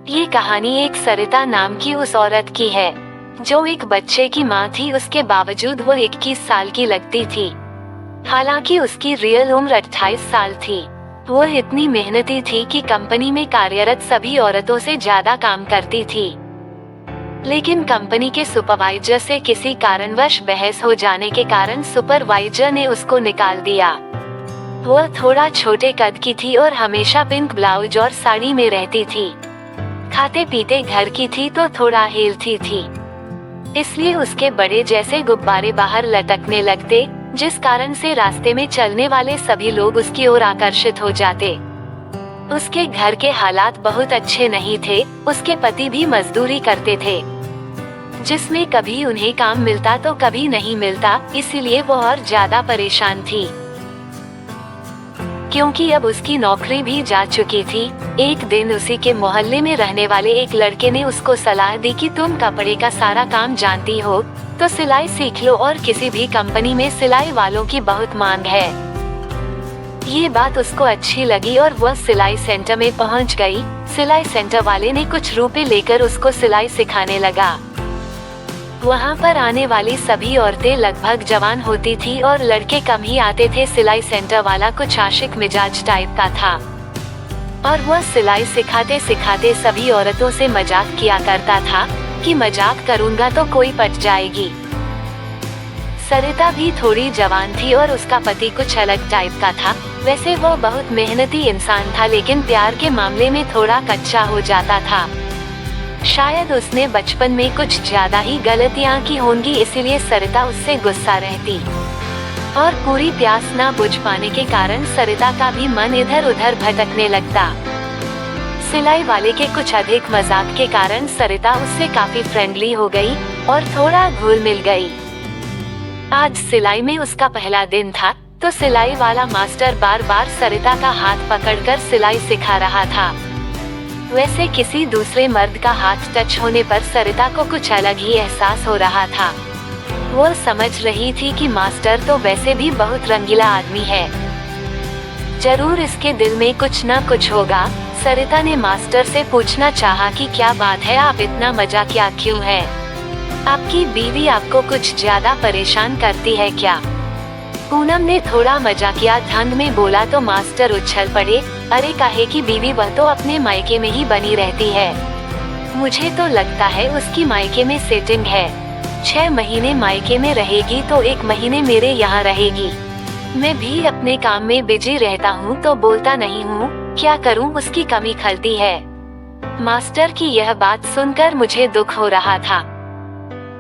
ये कहानी एक सरिता नाम की उस औरत की है जो एक बच्चे की माँ थी। उसके बावजूद वो 21 साल की लगती थी। हालांकि उसकी रियल उम्र 28 साल थी। वो इतनी मेहनती थी कि कंपनी में कार्यरत सभी औरतों से ज्यादा काम करती थी। लेकिन कंपनी के सुपरवाइजर से किसी कारणवश बहस हो जाने के कारण सुपरवाइजर ने उसको निकाल दिया। वो थोड़ा छोटे कद की थी और हमेशा पिंक ब्लाउज और साड़ी में रहती थी। खाते पीते घर की थी तो थोड़ा हेल्थी थी, इसलिए उसके बड़े जैसे गुब्बारे बाहर लटकने लगते, जिस कारण से रास्ते में चलने वाले सभी लोग उसकी ओर आकर्षित हो जाते। उसके घर के हालात बहुत अच्छे नहीं थे। उसके पति भी मजदूरी करते थे, जिसमें कभी उन्हें काम मिलता तो कभी नहीं मिलता, इसीलिए वो और ज्यादा परेशान थी। क्योंकि अब उसकी नौकरी भी जा चुकी थी। एक दिन उसी के मोहल्ले में रहने वाले एक लड़के ने उसको सलाह दी कि तुम कपड़े का सारा काम जानती हो तो सिलाई सीख लो, और किसी भी कंपनी में सिलाई वालों की बहुत मांग है। ये बात उसको अच्छी लगी और वह सिलाई सेंटर में पहुंच गई। सिलाई सेंटर वाले ने कुछ रुपए लेकर उसको सिलाई सिखाने लगा। वहाँ पर आने वाली सभी औरतें लगभग जवान होती थी और लड़के कम ही आते थे। सिलाई सेंटर वाला कुछ आशिक मिजाज टाइप का था और वह सिलाई सिखाते सिखाते सभी औरतों से मजाक किया करता था कि मजाक करूँगा तो कोई पट जाएगी। सरिता भी थोड़ी जवान थी और उसका पति कुछ अलग टाइप का था। वैसे वो बहुत मेहनती इंसान था, लेकिन प्यार के मामले में थोड़ा कच्चा हो जाता था। शायद उसने बचपन में कुछ ज्यादा ही गलतियां की होंगी, इसीलिए सरिता उससे गुस्सा रहती और पूरी प्यास ना बुझ पाने के कारण सरिता का भी मन इधर उधर भटकने लगता। सिलाई वाले के कुछ अधिक मजाक के कारण सरिता उससे काफी फ्रेंडली हो गई और थोड़ा घुल मिल गई। आज सिलाई में उसका पहला दिन था तो सिलाई वाला मास्टर बार बार सरिता का हाथ पकड़कर सिलाई सिखा रहा था। वैसे किसी दूसरे मर्द का हाथ टच होने पर सरिता को कुछ अलग ही एहसास हो रहा था। वो समझ रही थी कि मास्टर तो वैसे भी बहुत रंगीला आदमी है, जरूर इसके दिल में कुछ न कुछ होगा। सरिता ने मास्टर से पूछना चाहा कि क्या बात है, आप इतना मजाकिया क्यों है? आपकी बीवी आपको कुछ ज्यादा परेशान करती है क्या? पूनम ने थोड़ा मजाकिया ढंग में बोला तो मास्टर उछल पड़े, अरे काहे की बीवी, वह तो अपने मायके में ही बनी रहती है। मुझे तो लगता है उसकी मायके में सेटिंग है। 6 महीने मायके में रहेगी तो 1 महीने मेरे यहाँ रहेगी। मैं भी अपने काम में बिजी रहता हूँ तो बोलता नहीं हूँ, क्या करूँ, उसकी कमी खलती है। मास्टर की यह बात सुनकर मुझे दुख हो रहा था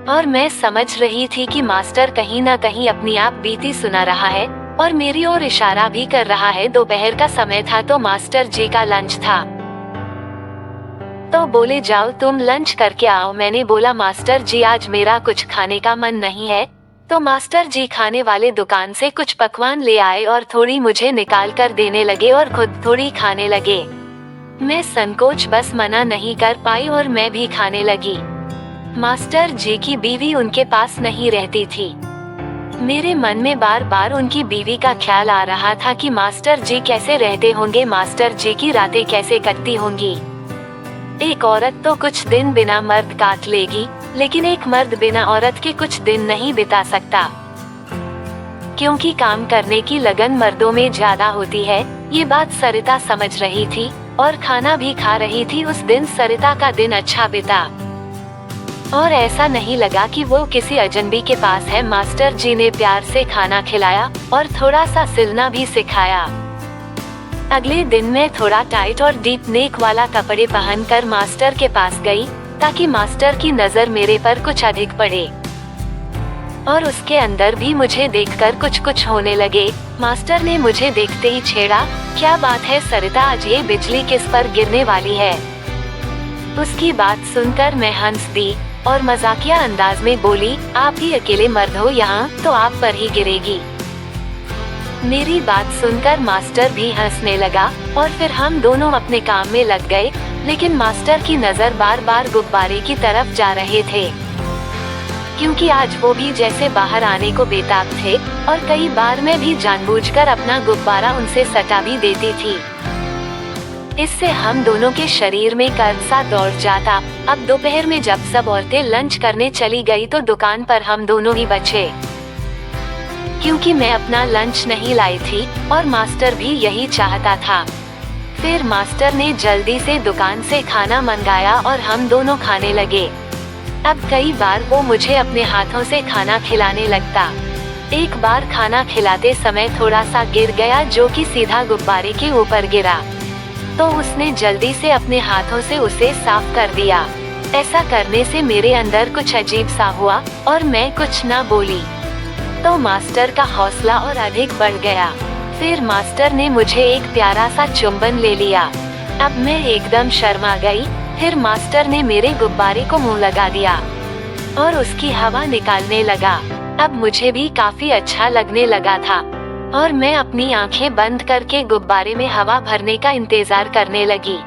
और मैं समझ रही थी कि मास्टर कहीं न कहीं अपनी आप बीती सुना रहा है और मेरी ओर इशारा भी कर रहा है। दोपहर का समय था तो मास्टर जी का लंच था, तो बोले जाओ तुम लंच करके आओ। मैंने बोला मास्टर जी आज मेरा कुछ खाने का मन नहीं है, तो मास्टर जी खाने वाले दुकान से कुछ पकवान ले आए और थोड़ी मुझे निकाल कर देने लगे और खुद थोड़ी खाने लगे। मैं संकोच बस मना नहीं कर पाई और मैं भी खाने लगी। मास्टर जी की बीवी उनके पास नहीं रहती थी। मेरे मन में बार बार उनकी बीवी का ख्याल आ रहा था कि मास्टर जी कैसे रहते होंगे, मास्टर जी की रातें कैसे कटती होंगी। एक औरत तो कुछ दिन बिना मर्द काट लेगी, लेकिन एक मर्द बिना औरत के कुछ दिन नहीं बिता सकता, क्योंकि काम करने की लगन मर्दों में ज्यादा होती है। ये बात सरिता समझ रही थी और खाना भी खा रही थी। उस दिन सरिता का दिन अच्छा बीता और ऐसा नहीं लगा कि वो किसी अजनबी के पास है। मास्टर जी ने प्यार से खाना खिलाया और थोड़ा सा सिलना भी सिखाया। अगले दिन मैं थोड़ा टाइट और डीप नेक वाला कपड़े पहनकर मास्टर के पास गई ताकि मास्टर की नजर मेरे पर कुछ अधिक पड़े और उसके अंदर भी मुझे देखकर कुछ कुछ होने लगे। मास्टर ने मुझे देखते ही छेड़ा, क्या बात है सरिता, आज ये बिजली किस पर गिरने वाली है? उसकी बात सुनकर मैं हंस दी और मजाकिया अंदाज में बोली, आप ही अकेले मर्द हो यहाँ, तो आप पर ही गिरेगी। मेरी बात सुनकर मास्टर भी हंसने लगा और फिर हम दोनों अपने काम में लग गए, लेकिन मास्टर की नजर बार बार गुब्बारे की तरफ जा रहे थे, क्योंकि आज वो भी जैसे बाहर आने को बेताब थे और कई बार मैं भी जानबूझकर अपना गुब्बारा उनसे सटा भी देती थी। इससे हम दोनों के शरीर में कर्व सा दौड़ जाता। अब दोपहर में जब सब औरतें लंच करने चली गई तो दुकान पर हम दोनों ही बचे, क्योंकि मैं अपना लंच नहीं लाई थी और मास्टर भी यही चाहता था। फिर मास्टर ने जल्दी से दुकान से खाना मंगाया और हम दोनों खाने लगे। अब कई बार वो मुझे अपने हाथों से खाना खिलाने लगता। एक बार खाना खिलाते समय थोड़ा सा गिर गया, जो कि सीधा गुब्बारे के ऊपर गिरा, तो उसने जल्दी से अपने हाथों से उसे साफ कर दिया। ऐसा करने से मेरे अंदर कुछ अजीब सा हुआ और मैं कुछ ना बोली, तो मास्टर का हौसला और अधिक बढ़ गया। फिर मास्टर ने मुझे एक प्यारा सा चुंबन ले लिया। अब मैं एकदम शर्मा गई। फिर मास्टर ने मेरे गुब्बारे को मुंह लगा दिया और उसकी हवा निकालने लगा। अब मुझे भी काफी अच्छा लगने लगा था और मैं अपनी आंखें बंद करके गुब्बारे में हवा भरने का इंतजार करने लगी।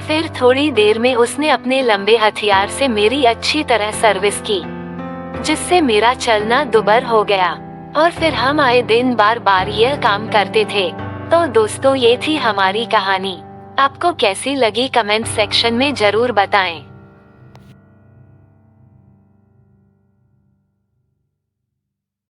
फिर थोड़ी देर में उसने अपने लंबे हथियार से मेरी अच्छी तरह सर्विस की, जिससे मेरा चलना दुबर हो गया और फिर हम आए दिन बार बार यह काम करते थे। तो दोस्तों, ये थी हमारी कहानी। आपको कैसी लगी कमेंट सेक्शन में जरूर बताएं।